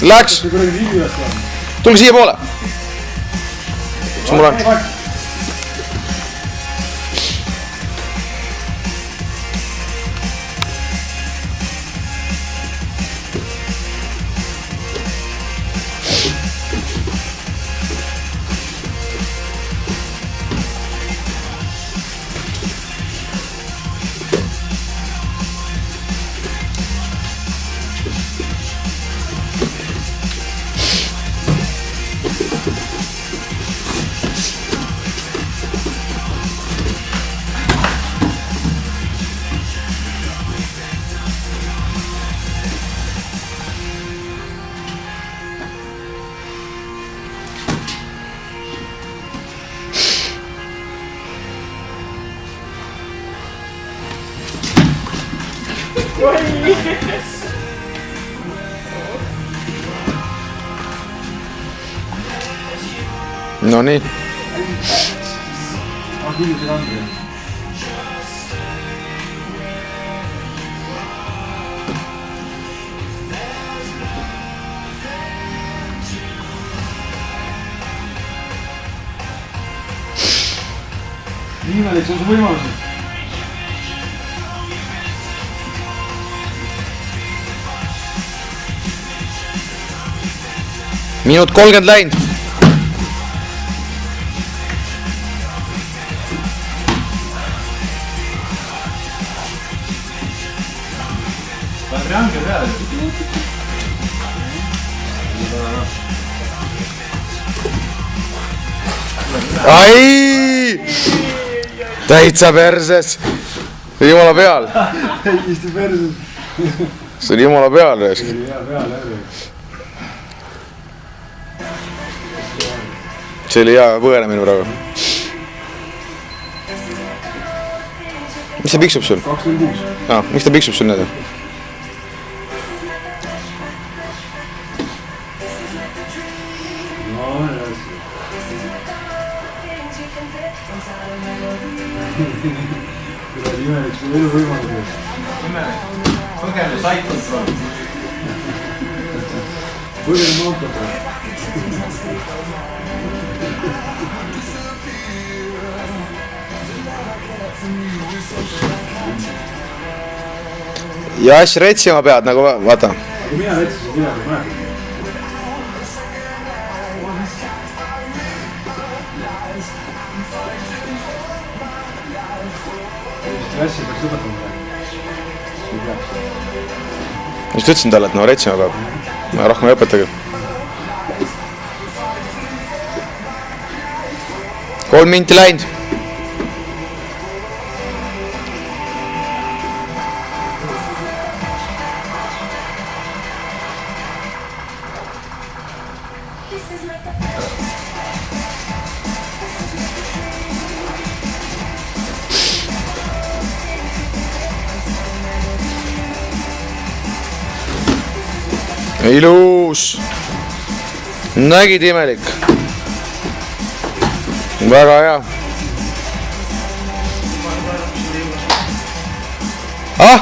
Läks. Tulge siia poole. Mul on. No nii. Viimane, see on su võimalus. Minut 30 läinud. Range peale. Ai! Täitsa perses. Jumala peal. Istu perses. See oli jumala peal. See oli hea peal läbi. See oli hea põgenemine praegu. Mis ta piksub sul? 26. Miks ta piksub sul need? No, Kuradi imelik, sul elu võimalus. Imelik. Põgele saitud praegu. Põgele mootab praegu. Ja asja retsima pead nagu vaata. Aga mina retsisin midagi, mäletan. Asja peaks õpetama praegu. Just ütlesin talle, et no retsima peab. Ma rohkem ei õpeta küll. 3 minti läinud. Ilus. Nägid imelik. Väga hea. Ah!